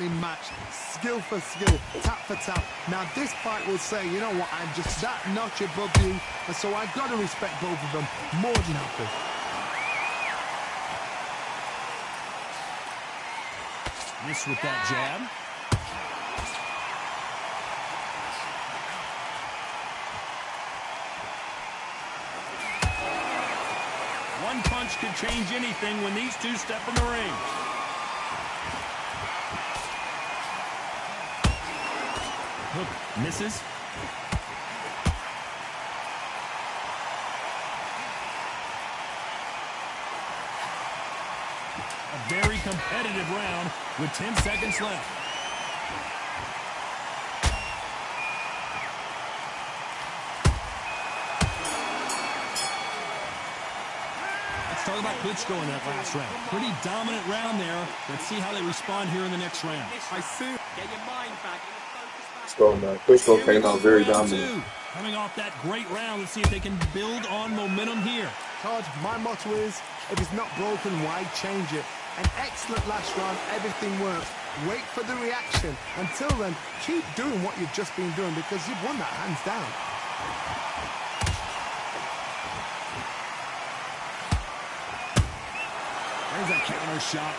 perfectly matched, skill for skill, tap for tap. Now this fight will say, you know what, I'm just that notch above you, and so I've got to respect both of them more than happy. Miss with that jab. One punch could change anything when these two step in the ring. Hook misses. A very competitive round with 10 seconds left. Let's talk about Klitschko in that last round. Pretty dominant round there. Let's see how they respond here in the next round. I see. Get your mind back. Let's go, man. Klitschko came out very dominant. Coming off that great round, let's see if they can build on momentum here. Todd, my motto is, if it's not broken, why change it? An excellent last round, everything works. Wait for the reaction. Until then, keep doing what you've just been doing because you've won that hands down. There's a counter shot.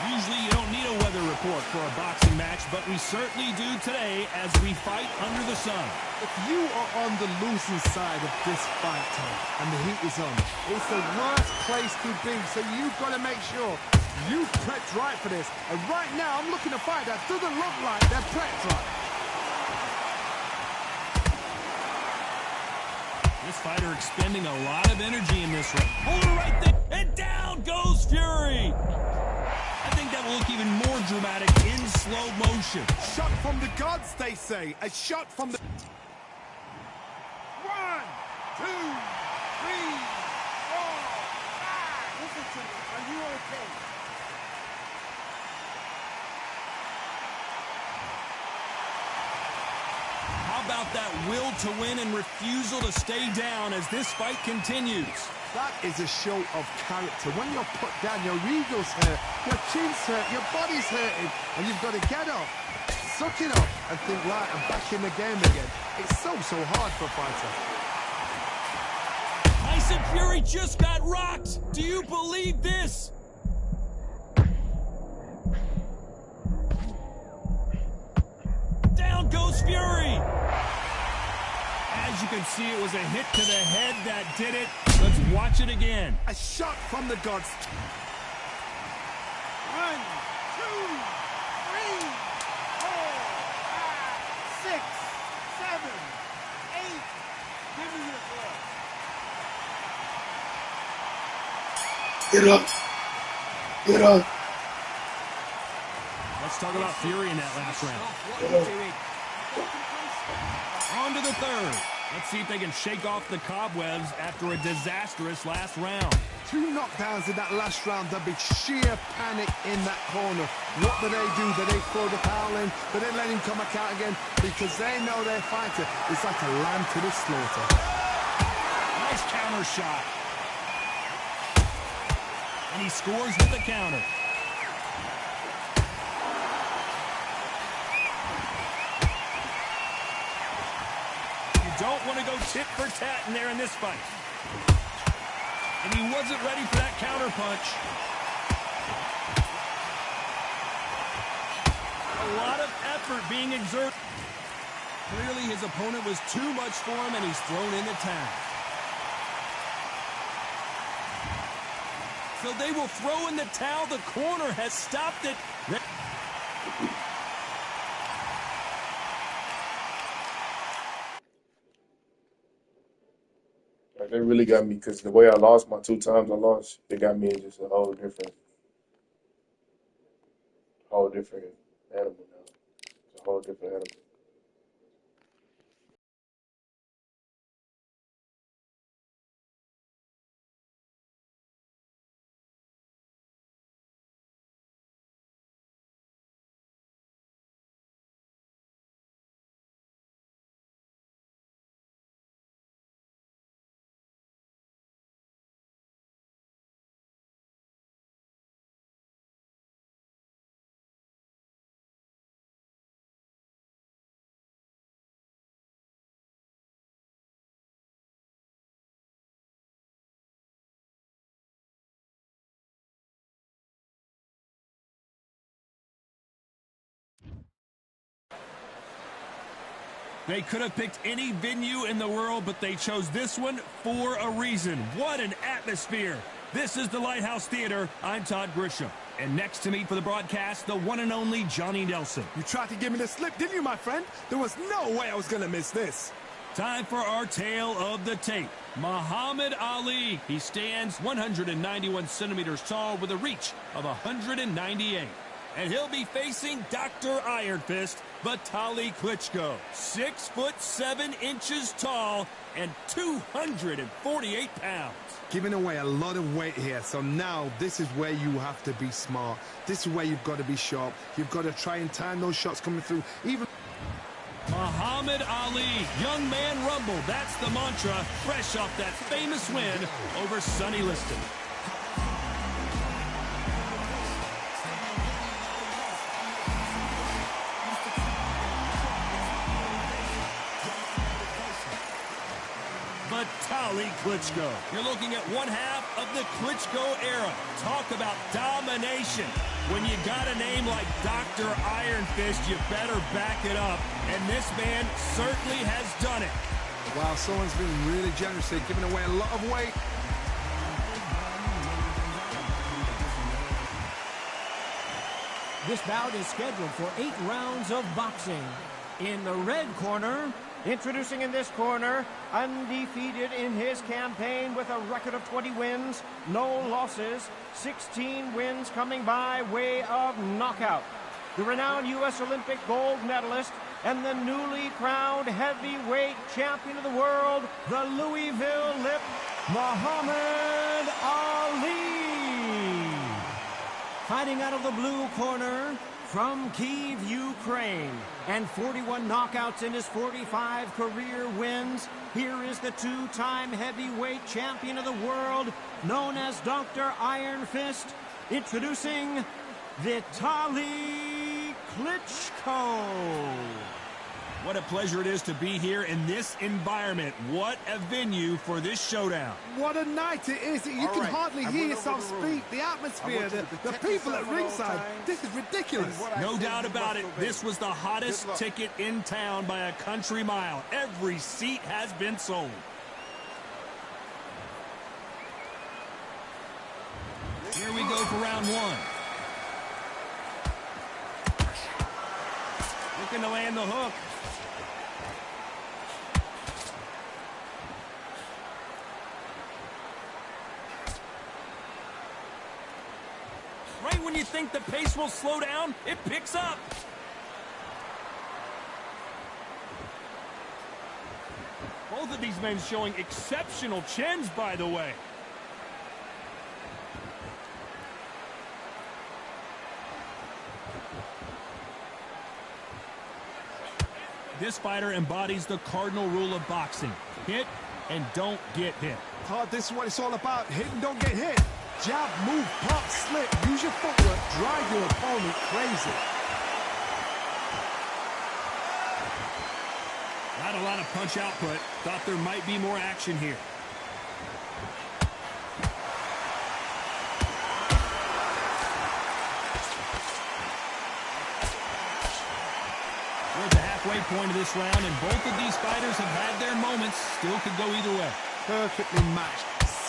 Usually you don't need a weather report for a boxing match, but we certainly do today as we fight under the sun. If you are on the losing side of this fight, Tom, and the heat is on, it's the worst place to be, so you've got to make sure you've prepped right for this. And right now, I'm looking to fight that doesn't look like they're prepped right. This fighter expending a lot of energy in this round. Hold it right there, and down goes Fury. I think that will look even more dramatic in slow motion. Shot from the gods, they say. A shot from the... 1, 2, 3, 4, 5. Listen to me. Are you okay? How about that will to win and refusal to stay down as this fight continues? That is a show of character. When you're put down, your ego's hurt, your chin's hurt, your body's hurting, and you've got to get up, suck it up, and think, right, I'm back in the game again. It's so hard for a fighter. Tyson Fury just got rocked. Do you believe this? Down goes Fury. As you can see, it was a hit to the head that did it. Let's watch it again. A shot from the gods. 1, 2, 3, 4, 5, 6, 7, 8. Give me your blood. Get up. Get up. Let's talk about Fury in that last round. On to the third. Let's see if they can shake off the cobwebs after a disastrous last round. 2 knockdowns in that last round. There'll be sheer panic in that corner. What do? Do they throw the towel in? Do they let him come back out again? Because they know their fighter is like a lamb to the slaughter. Nice counter shot. And he scores with the counter. Don't want to go tit for tat in there in this fight. And he wasn't ready for that counter punch. A lot of effort being exerted. Clearly his opponent was too much for him and he's thrown in the towel. So they will throw in the towel. The corner has stopped it. They really got me because the way I lost my 2 times I lost, it got me in just a whole different animal now. It's a whole different animal. They could have picked any venue in the world, but they chose this one for a reason. What an atmosphere. This is the Lighthouse Theater. I'm Todd Grisham. And next to me for the broadcast, the one and only Johnny Nelson. You tried to give me the slip, didn't you, my friend? There was no way I was going to miss this. Time for our tale of the tape. Muhammad Ali. He stands 191 centimeters tall with a reach of 198. And he'll be facing Dr. Iron Fist, Vitaly Klitschko. 6'7" tall and 248 pounds. Giving away a lot of weight here, so now this is where you have to be smart. This is where you've got to be sharp. You've got to try and time those shots coming through. Even Muhammad Ali, young man rumble. That's the mantra, fresh off that famous win over Sonny Liston. Vitaly Klitschko. You're looking at one half of the Klitschko era. Talk about domination. When you got a name like Dr. Iron Fist, you better back it up. And this man certainly has done it. wow, someone's been really generous here, giving away a lot of weight. This bout is scheduled for 8 rounds of boxing. In the red corner, introducing in this corner, undefeated in his campaign with a record of 20 wins, no losses, 16 wins coming by way of knockout. The renowned U.S. Olympic gold medalist and the newly crowned heavyweight champion of the world, the Louisville Lip, Muhammad Ali. Fighting out of the blue corner, from Kyiv, Ukraine, and 41 knockouts in his 45 career wins, here is the 2-time heavyweight champion of the world, known as Dr. Iron Fist, introducing Vitaly Klitschko. What a pleasure it is to be here in this environment. What a venue for this showdown. What a night it is. You can hardly hear yourself speak. The atmosphere, the people at ringside. This is ridiculous. No doubt about it. This was the hottest ticket in town by a country mile. Every seat has been sold. Here we go for round one. Looking to land the hook. Right when you think the pace will slow down, it picks up. Both of these men showing exceptional chins, by the way. This fighter embodies the cardinal rule of boxing. Hit and don't get hit. Todd, this is what it's all about. Hit and don't get hit. Jab, move, pop, slip. Use your footwork. Drive your opponent crazy. Not a lot of punch output. Thought there might be more action here. We're at the halfway point of this round, and both of these fighters have had their moments. Still could go either way. Perfectly matched.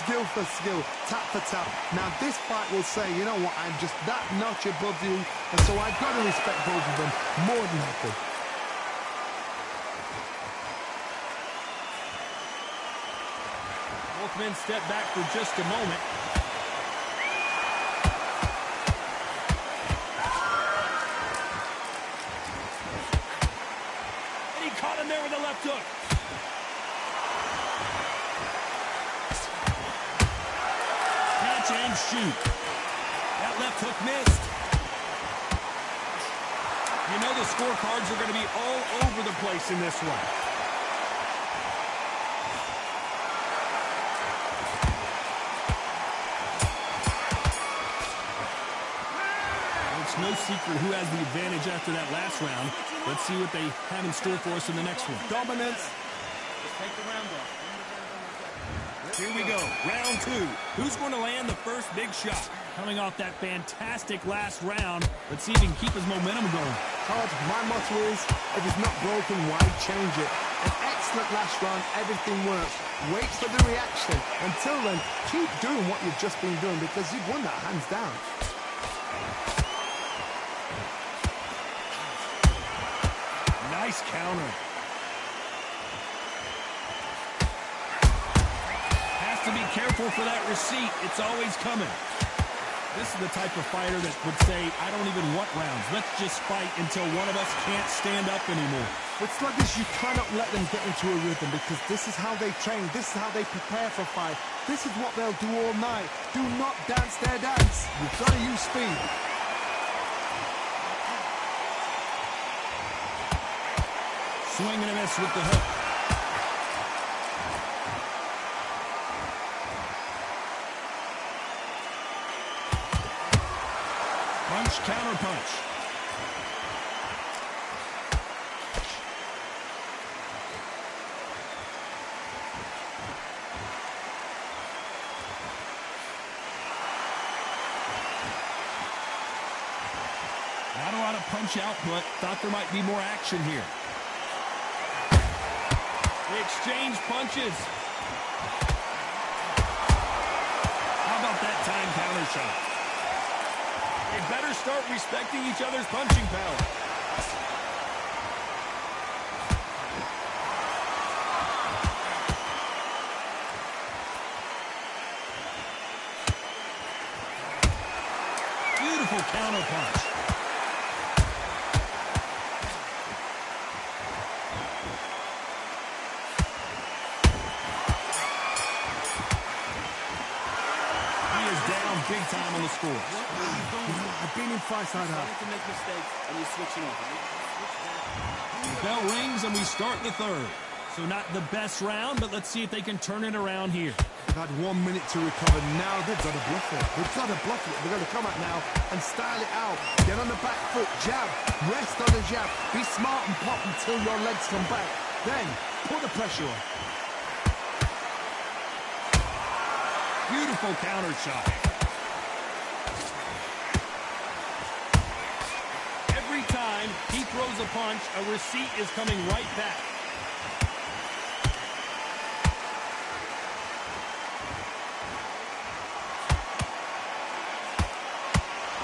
Skill for skill, tap for tap. Now this fight will say, you know what, I'm just that notch above you, and so I've got to respect both of them more than happy. Both men step back for just a moment. And he caught him there with a left hook. And shoot. That left hook missed. You know the scorecards are going to be all over the place in this one. It's no secret who has the advantage after that last round. Let's see what they have in store for us in the next one. Dominance. Let's take the round off. Here we go, round 2. Who's going to land the first big shot? Coming off that fantastic last round, let's see if he can keep his momentum going. Todd, my motto is, if it's not broken, why change it? An excellent last round, everything works. Wait for the reaction. Until then, keep doing what you've just been doing because you've won that hands down. Nice counter. Has to be careful for that receipt. It's always coming. This is the type of fighter that would say, I don't even want rounds. Let's just fight until one of us can't stand up anymore. With sluggers, you cannot let them get into a rhythm because this is how they train. This is how they prepare for fight. This is what they'll do all night. Do not dance their dance. You've got to use speed. Swing and a miss with the hook. Punch, counter punch. Not a lot of punch output. Thought there might be more action here. They exchange punches. How about that time counter shot? They better start respecting each other's punching power. Beautiful counter punch. Big time on the score. I've been in fights like that. To make mistakes and you're switching off. The bell rings and we start the third. So not the best round, but let's see if they can turn it around here. They've had 1 minute to recover. Now they've got to bluff it. They've got to bluff it. They've got to come out now and style it out. Get on the back foot, jab, rest on the jab. Be smart and pop until your legs come back. Then put the pressure on. Beautiful counter shot. Every time he throws a punch, a receipt is coming right back.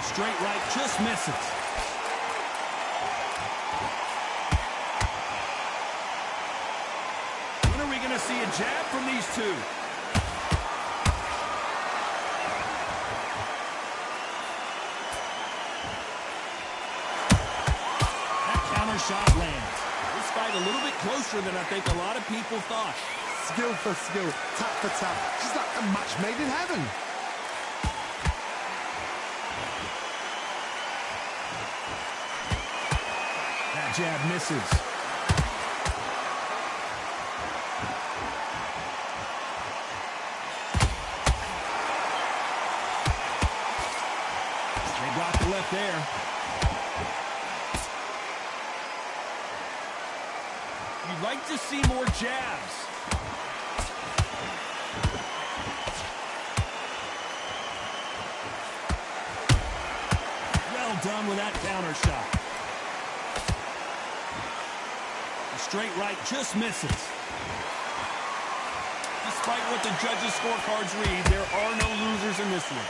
Straight right just misses. When are we going to see a jab from these two? Shot lands. This fight a little bit closer than I think a lot of people thought. Skill for skill, tap for tap. Just like a match made in heaven. That jab misses. They got the left there. You'd like to see more jabs. Well done with that counter shot. The straight right just misses. Despite what the judges' scorecards read, there are no losers in this one.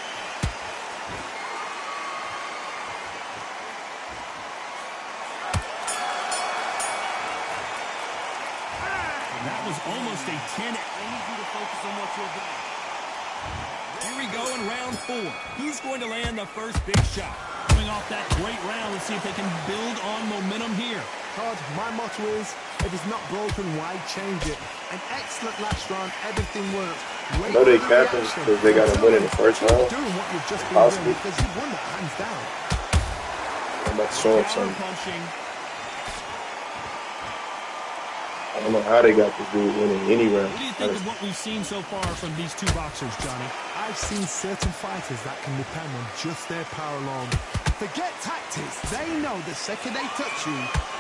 That was almost a 10. I need you to focus on what you're doing. Here we go in round 4. Who's going to land the first big shot? Coming off that great round, let's see if they can build on momentum here. Todd, my motto is, if it's not broken, why change it? An excellent last round, everything works. I know they capping because they got to win in the first round. Doing what you've just been doing because you've won that hands down. I'm about to show up something. Punching. I don't know how they got this dude winning any round. What do you think of what we've seen so far from these two boxers, Johnny? I've seen certain fighters that can depend on just their power alone. Forget tactics. They know the second they touch you,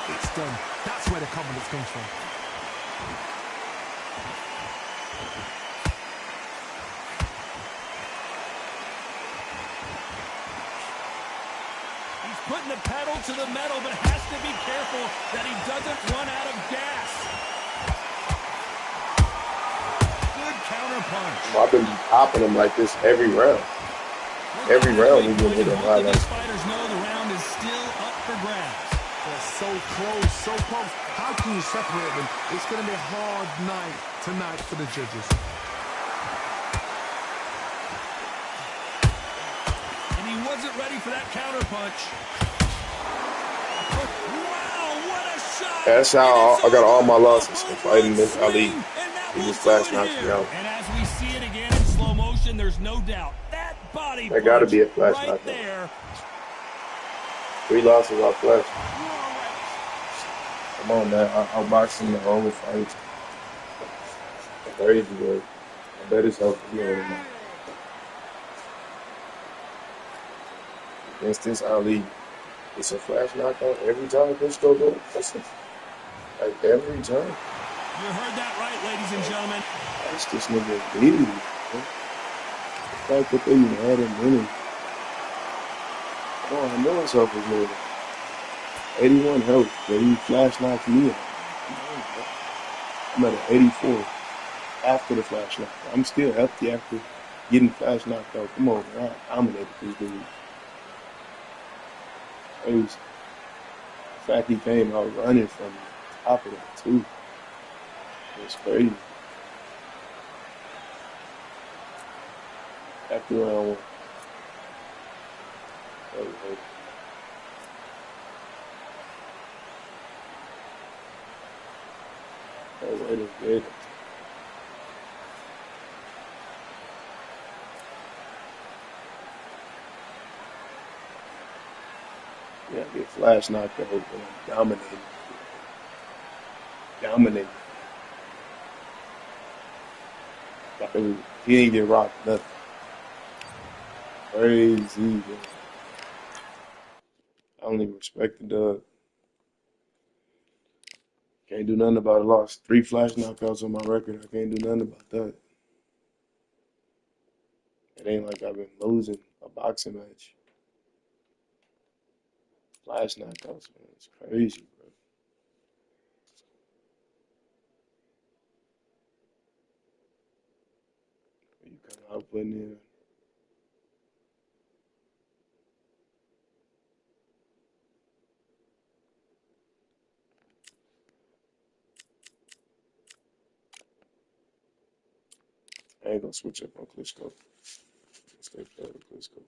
it's done. That's where the confidence comes from. putting the pedal to the metal, but has to be careful that he doesn't run out of gas. Good counter punch. I've been popping him like this every round. Every round we've been hitting high like These fighters know the round is still up for grabs. They're so close, so close. How can you separate them? It's going to be a hard night tonight for the judges. And he wasn't ready for that counter punch. Wow, what a shot! That's how I got all my losses from fighting this Ali. He just flash knocks me out. And as we see it again in slow motion, there's no doubt that body That got to be a flash right knockout. there. 3 losses off flash. Come on, man. I'm boxing the only fight. Crazy, bro. I bet it's helping you over now. Against this Ali, it's a flash knockout every time Klitschko goes. Like every time. You heard that right, ladies and gentlemen. That's this nigga bleeding. The fact that they even had him winning. Oh, I know it's helping me. 81 health, but he flash knocked me out. I'm at an 84 after the flash knock. I'm still healthy after getting flash knocked out. Come on, man. I dominated this dude. Crazy. The fact he came out running from the top of that, too. It's crazy. After round 1. That was good. Yeah, I get flash knocked out, but I'm dominating. Dominating. Like he ain't get rocked, nothing. Crazy, man. I don't even respect the dub. Can't do nothing about it. Lost 3 flash knockouts on my record. I can't do nothing about that. It ain't like I've been losing a boxing match. Flash knockouts, man. It's crazy, bro. You come out putting in. I ain't gonna switch up on Klitschko. Stay playing with Klitschko.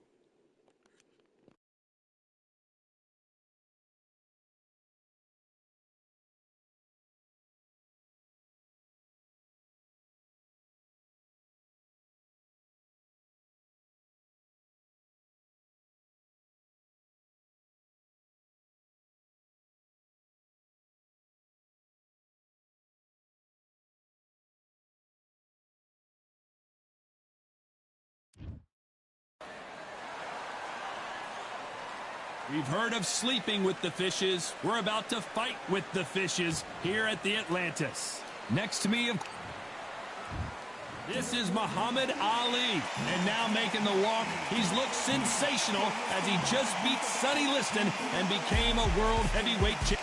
We've heard of sleeping with the fishes. We're about to fight with the fishes here at the Atlantis. Next to me, this is Muhammad Ali. And now making the walk, he's looked sensational as he just beat Sonny Liston and became a world heavyweight champion.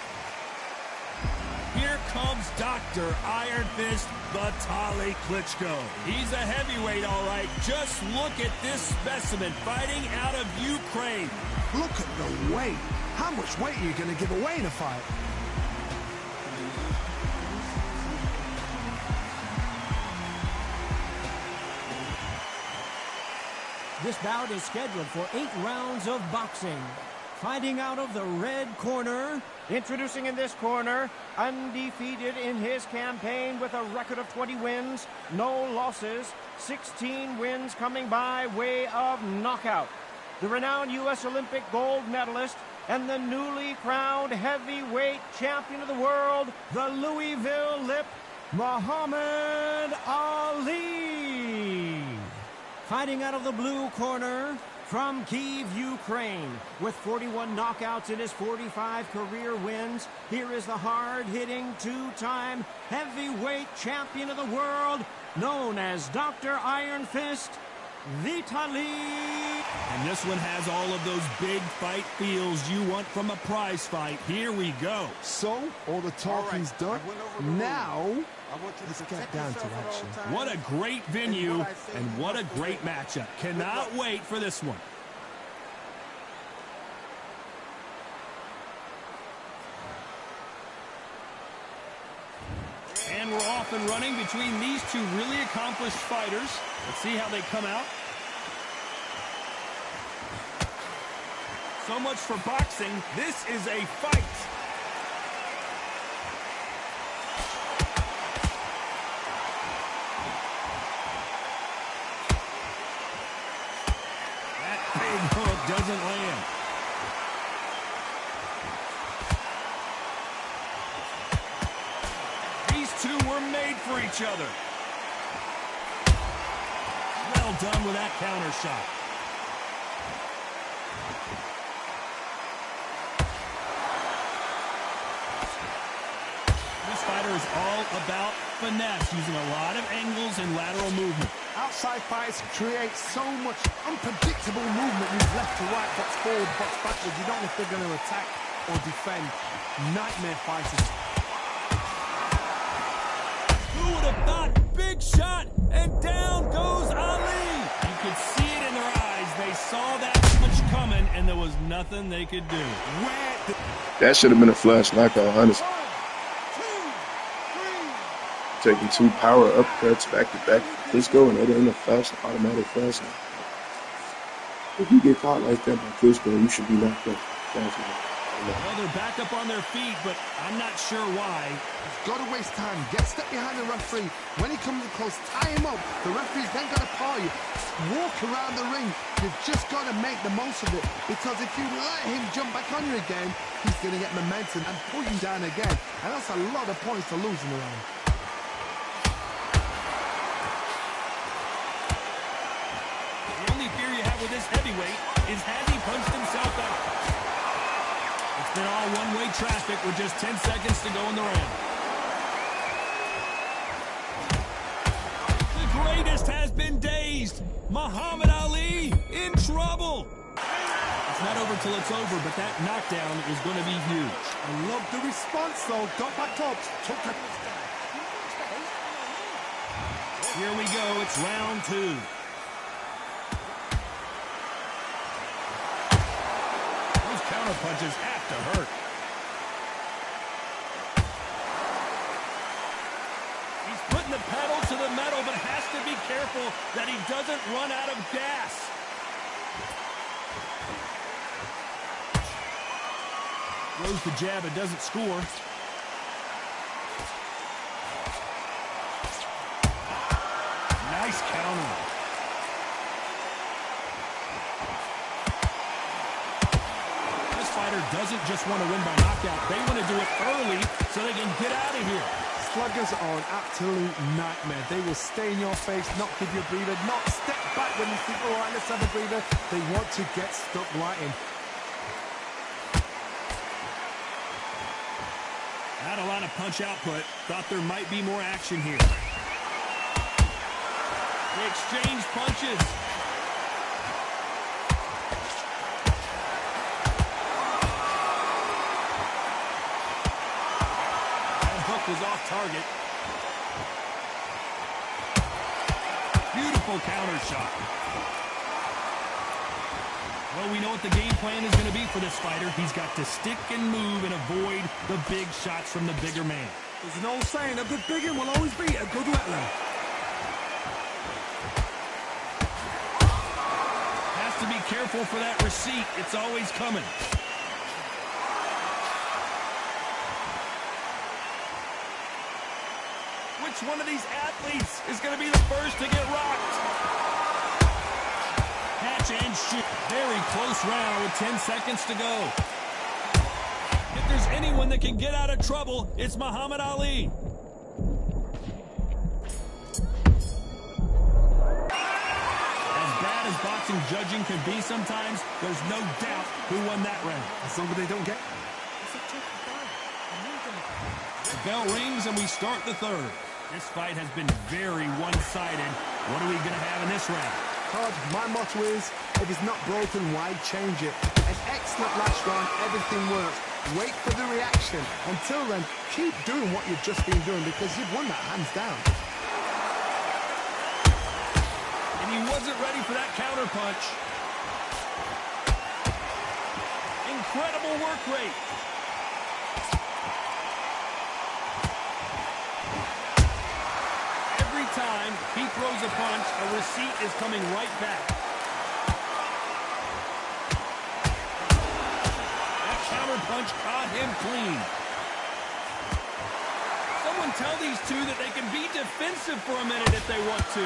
Here comes Dr. Iron Fist Vitaly Klitschko. He's a heavyweight, all right. Just look at this specimen fighting out of Ukraine. Look at the weight. How much weight are you going to give away in a fight? This bout is scheduled for 8 rounds of boxing. Fighting out of the red corner, introducing in this corner, undefeated in his campaign with a record of 20 wins, no losses, 16 wins coming by way of knockout. The renowned U.S. Olympic gold medalist and the newly crowned heavyweight champion of the world, the Louisville Lip, Muhammad Ali. Fighting out of the blue corner, from Kyiv, Ukraine, with 41 knockouts in his 45 career wins, here is the hard-hitting 2-time heavyweight champion of the world, known as Dr. Iron Fist, Vitaly And this one has all of those big fight feels you want from a prize fight. Here we go. So, all the talking's done. Now, let's get down to action. What a great venue and what a great matchup. Cannot wait for this one. And we're off and running between these two really accomplished fighters. Let's see how they come out. So much for boxing. This is a fight. That big hook doesn't land. These two were made for each other. Well done with that counter shot. This fighter is all about finesse, using a lot of angles and lateral movement. Outside fights create so much unpredictable movement. Moves left to right, box forward, box backwards. You don't know if they're going to attack or defend. Nightmare fighters. Who would have thought? Big shot, and down goes Ali. You could see it in their eyes. They saw that much coming, and there was nothing they could do. That should have been a flash knockout, honestly. Taking 2 power uppercuts back to back. Let's go, and that ain't a fast, automatic fast knockout. If you get caught like that by Klitschko, you should be knocked out. Well, they're back up on their feet, but I'm not sure why. He's got to waste time. Get step behind the referee. When he comes close, tie him up. The referee's then got to paw you. Walk around the ring. You've just got to make the most of it. Because if you let him jump back on you again, he's going to get momentum and pull you down again. And that's a lot of points to lose in the round. The only fear you have with this heavyweight is has he punched himself out? It's been all one-way traffic with just 10 seconds to go in the round. The greatest has been dazed. Muhammad Ali in trouble. It's not over till it's over, but that knockdown is going to be huge. I love the response, though. Got back up. Took it. Here we go. It's round 2. Those counter punches have to hurt. He's putting the pedal to the metal, but has to be careful that he doesn't run out of gas. Throws the jab, it doesn't score. Nice counter. This fighter doesn't just want to win by knockout. They want to do it early so they can get out of here. Sluggers are an absolute nightmare. They will stay in your face, not give you a breather, not step back when you think, all right, let's have a breather. They want to get stuck right in. Not a lot of punch output. Thought there might be more action here. They exchange punches. That hook was off target. Beautiful counter shot. Well, we know what the game plan is going to be for this fighter. He's got to stick and move and avoid the big shots from the bigger man. There's an old saying, a good big one will always beat a good wetland. Has to be careful for that receipt. It's always coming. Which one of these athletes is going to be the first to get rocked? Catch and shoot. Very close round with 10 seconds to go. If there's anyone that can get out of trouble, it's Muhammad Ali. As bad as boxing judging can be sometimes, there's no doubt who won that round. As long as they don't get... The bell rings and we start the third. This fight has been very one-sided. What are we going to have in this round? scorecard, my motto is, if it's not broken, why change it? An excellent last round, everything works. Wait for the reaction. Until then, keep doing what you've just been doing because you've won that hands down. And he wasn't ready for that counter punch. Incredible work rate. Every time he throws a punch, a receipt is coming right back. That counter punch caught him clean. Someone tell these two that they can be defensive for a minute if they want to.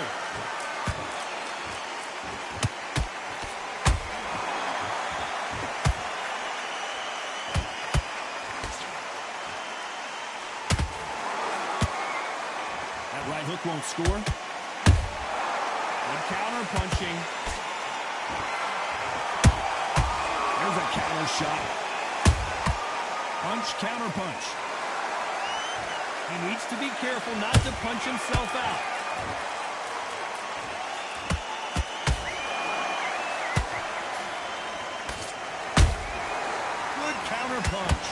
Right hook won't score. Good counter punching. There's a counter shot. Punch, counter punch. He needs to be careful not to punch himself out. Good counter punch.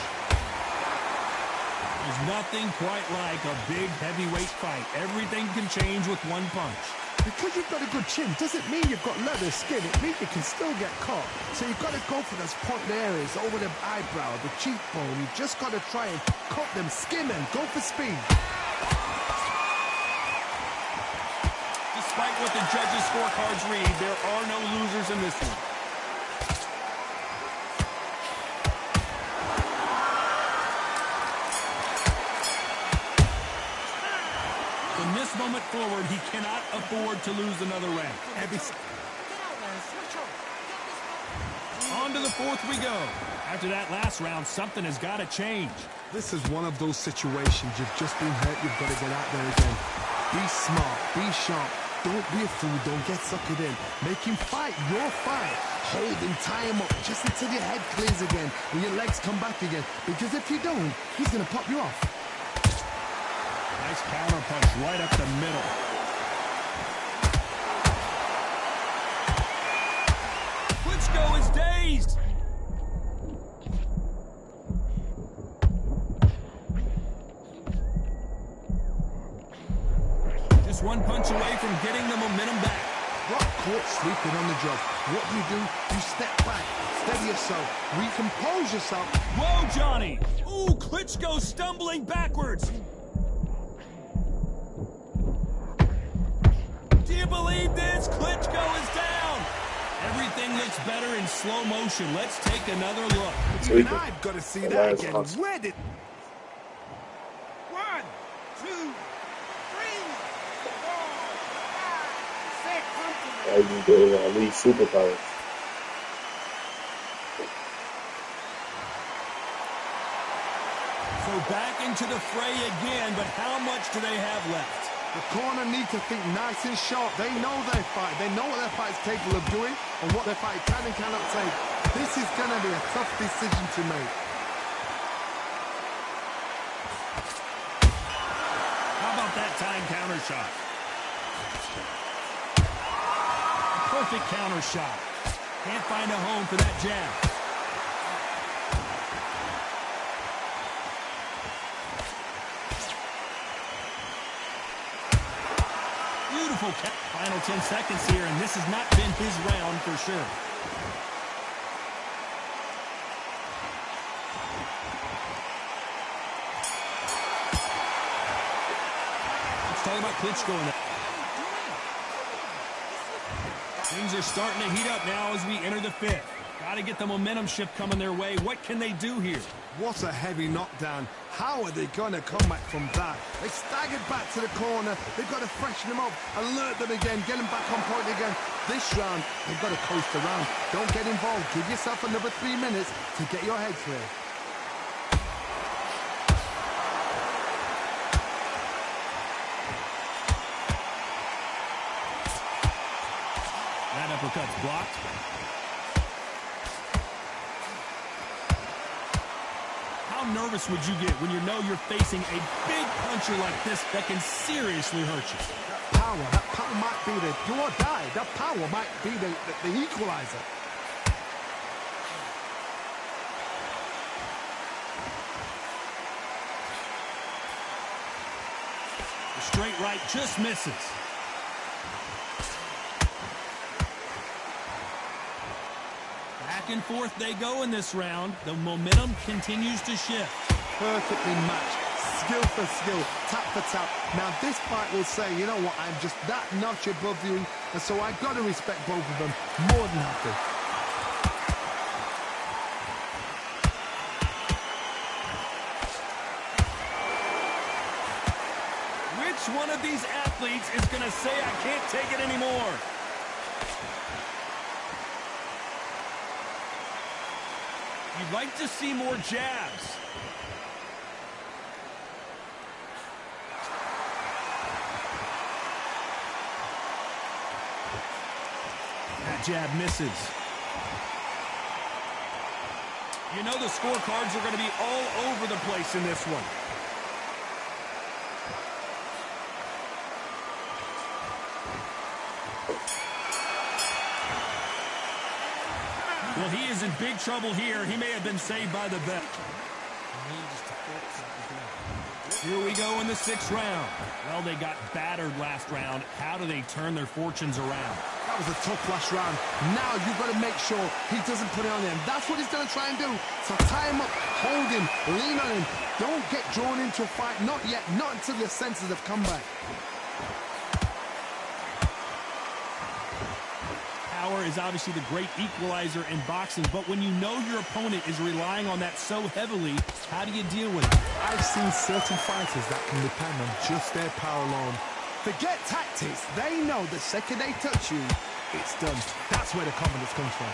There's nothing quite like a big heavyweight fight. Everything can change with one punch. Because you've got a good chin doesn't mean you've got leather skin. It means you can still get caught. So you've got to go for those pointed areas over the eyebrow, the cheekbone. You've just got to try and cut them, skim and go for speed. Despite what the judges' scorecards read, there are no losers in this one. From this moment forward, he cannot afford to lose another round. On to the fourth we go. After that last round, something has got to change. This is one of those situations. You've just been hurt. You've got to get out there again. Be smart. Be sharp. Don't be a fool. Don't get suckered in. Make him fight your fight. Hold him, tie him up just until your head clears again and your legs come back again. Because if you don't, he's going to pop you off. Nice counter punch right up the middle. Klitschko is dazed. Just one punch away from getting the momentum back. Got caught sleeping on the job. What do? You step back, steady yourself, recompose yourself. Whoa, Johnny. Ooh, Klitschko stumbling backwards. Do you believe this? Klitschko is down. Everything looks better in slow motion. Let's take another look. Even I've got to see that again. Where did... 1, 2, 3, 4, 5, 6. As you do, lead superpowers. So back into the fray again, but how much do they have left? The corner need to think nice and sharp. They know their fight. They know what their fight's capable of doing and what their fight can and cannot take. This is going to be a tough decision to make. How about that time counter shot? Perfect counter shot. Can't find a home for that jab. Beautiful final 10 seconds here, and this has not been his round for sure. Let's talk about Klitschko in that. Things are starting to heat up now as we enter the fifth. Got to get the momentum shift coming their way. What can they do here? What a heavy knockdown. How are they going to come back from that? They staggered back to the corner. They've got to freshen them up, alert them again, get them back on point again. This round, they've got to coast around. Don't get involved. Give yourself another 3 minutes to get your head clear. That uppercut's blocked. How nervous would you get when you know you're facing a big puncher like this that can seriously hurt you? That That power might be the do or die. That power might be the equalizer. The straight right just misses. Back and forth they go in this round. The momentum continues to shift. Perfectly matched. Skill for skill, tap for tap. Now this fight will say, you know what, I'm just that notch above you, and so I've got to respect both of them more than happy. Which one of these athletes is going to say I can't take it anymore? You'd like to see more jabs. That jab misses. You know the scorecards are going to be all over the place in this one. Well, he is in big trouble here. He may have been saved by the bet. Here we go in the 6th round. Well, they got battered last round. How do they turn their fortunes around? That was a tough last round. Now you've got to make sure he doesn't put it on him. That's what he's going to try and do. So tie him up, hold him, lean on him. Don't get drawn into a fight. Not yet. Not until your senses have come back. Power is obviously the great equalizer in boxing, but when you know your opponent is relying on that so heavily, how do you deal with it? I've seen certain fighters that can depend on just their power alone. Forget tactics. They know the second they touch you, it's done. That's where the confidence comes from.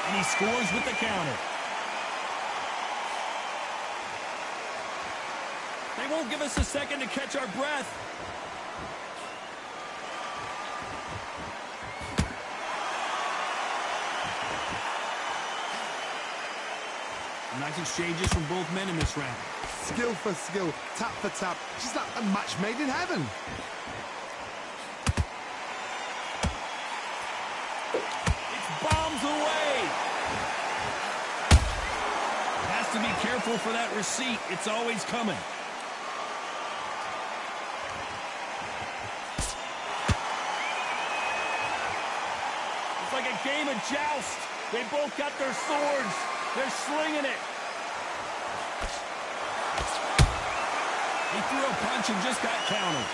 And he scores with the counter. They won't give us a second to catch our breath. Nice exchanges from both men in this round. Skill for skill, tap for tap. Just like a match made in heaven. It's bombs away. Has to be careful for that receipt. It's always coming. It's like a game of joust. They both got their swords. They're slinging it. He threw a punch and just got countered.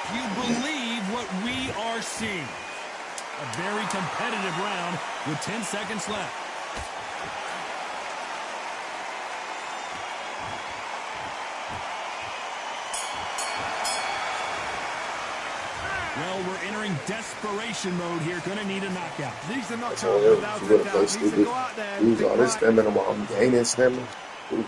Do you believe what we are seeing? A very competitive round with 10 seconds left. Well, we're entering desperation mode here. Gonna need a knockout. These are That's knockouts all it is. without You a gotta doubt. play Needs to stupid. go out there. Lose big all this right. stamina while I'm gaining stamina. Ooh.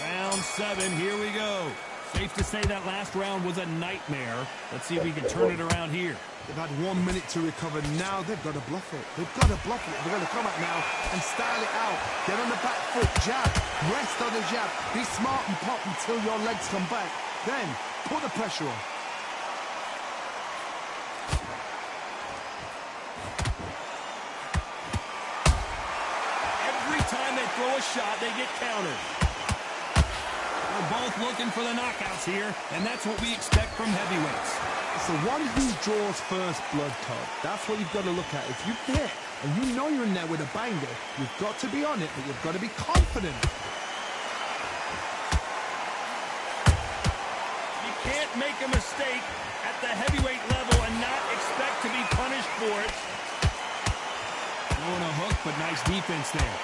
Round 7, here we go. Safe to say that last round was a nightmare. Let's see if we can turn it around here. They've had 1 minute to recover. Now they've got to bluff it. They've got to bluff it. They're going to come out now and style it out. Get on the back foot, jab, rest on the jab. Be smart and pop until your legs come back. Then put the pressure on. Every time they throw a shot, they get countered. We're both looking for the knockouts here, and that's what we expect from heavyweights. It's the one who draws first blood, Todd. That's what you've got to look at. If you hit and you know you're in there with a banger, you've got to be on it, but you've got to be confident. You can't make a mistake at the heavyweight level and not expect to be punished for it. Throwing a hook, but nice defense there.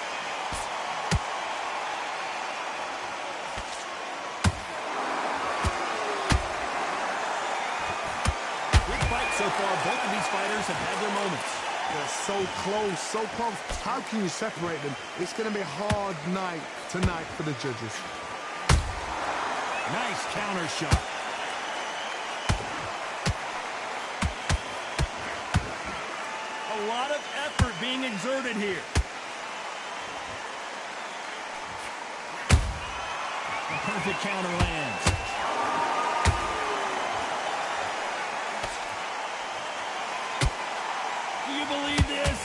So far, both of these fighters have had their moments. They're so close, so close. How can you separate them? It's going to be a hard night tonight for the judges. Nice counter shot. lot of effort being exerted here. A perfect counter lands. Do you believe this?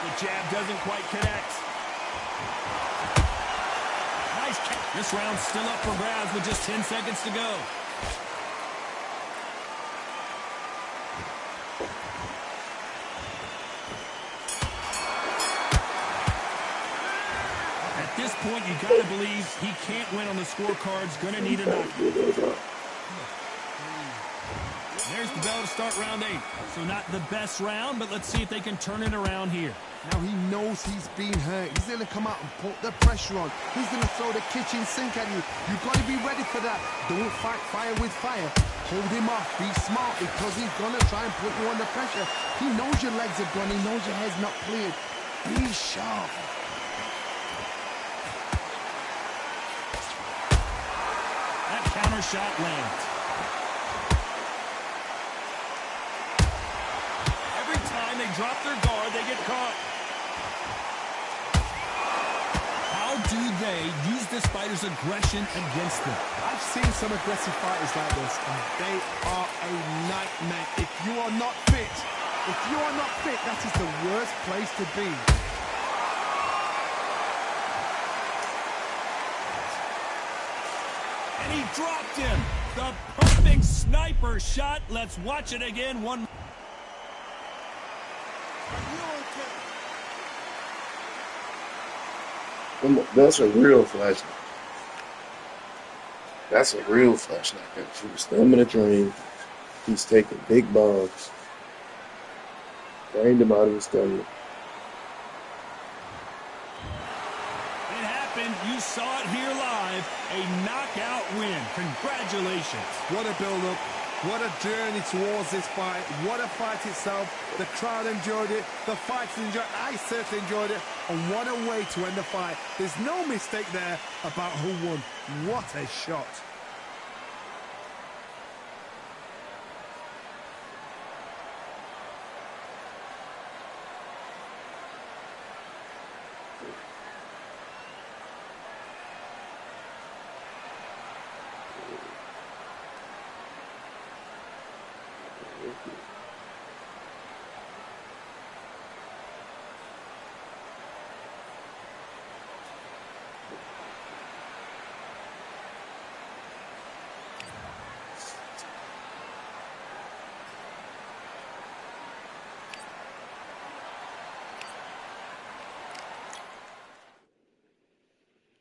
The jab doesn't quite connect. Nice catch. This round's still up for grabs with just 10 seconds to go. At this point, you got to believe he can't win on the scorecards. Going to need a knock. There's the bell to start round 8. So not the best round, but let's see if they can turn it around here. Now he knows he's been hurt. He's going to come out and put the pressure on. He's going to throw the kitchen sink at you. You've got to be ready for that. Don't fight fire with fire. Hold him off. Be smart because he's going to try and put you under pressure. He knows your legs are gone. He knows your head's not cleared. Be sharp. That counter shot lands. Every time they drop their guard, they get caught. How do they use this fighter's aggression against them? I've seen some aggressive fighters like this, and they are a nightmare. If you are not fit, that is the worst place to be. And he dropped him. The perfect sniper shot. Let's watch it again. One. That's a real flashlight. That's a real flashlight. She was thumbing a train. He's taking big bombs. Drained him out of his stomach. It happened. You saw it here live. A knockout win. Congratulations. What a build-up. What a journey towards this fight. What a fight itself. The crowd enjoyed it. The fighters enjoyed it. I certainly enjoyed it. And what a way to end the fight. There's no mistake there about who won. What a shot.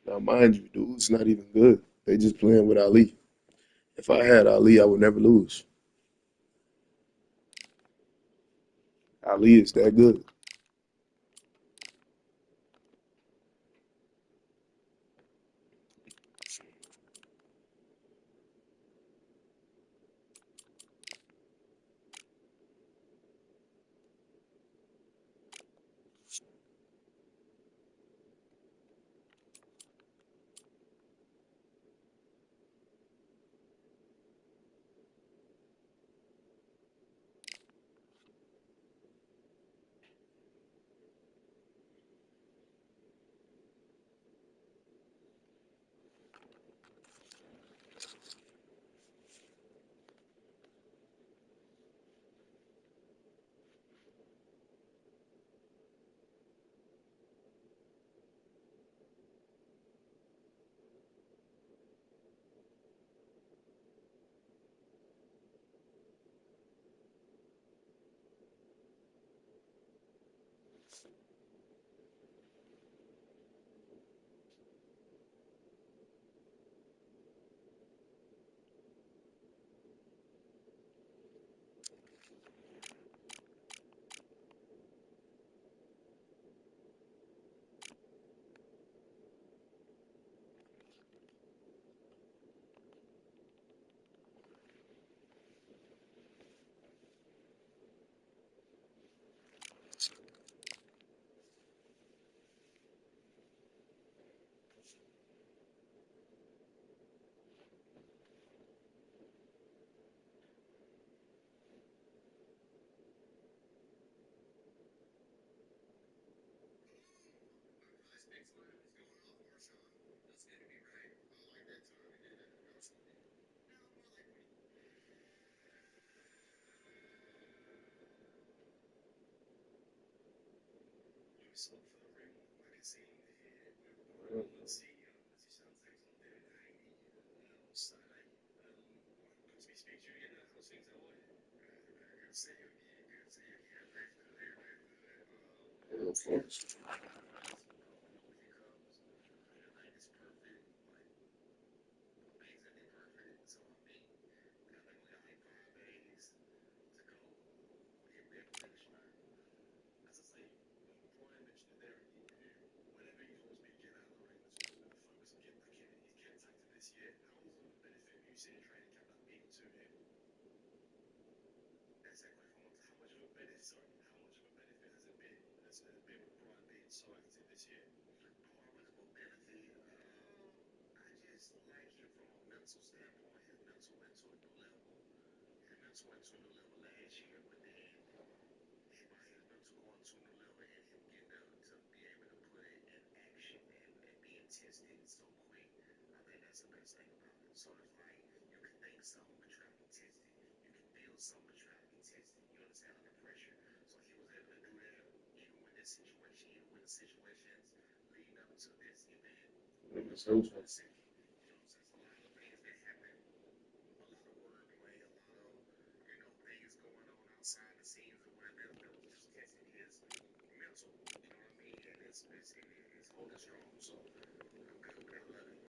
Now, mind you, dude's not even good. They just playing with Ali. If I had Ali, I would never lose. Ali is that good. So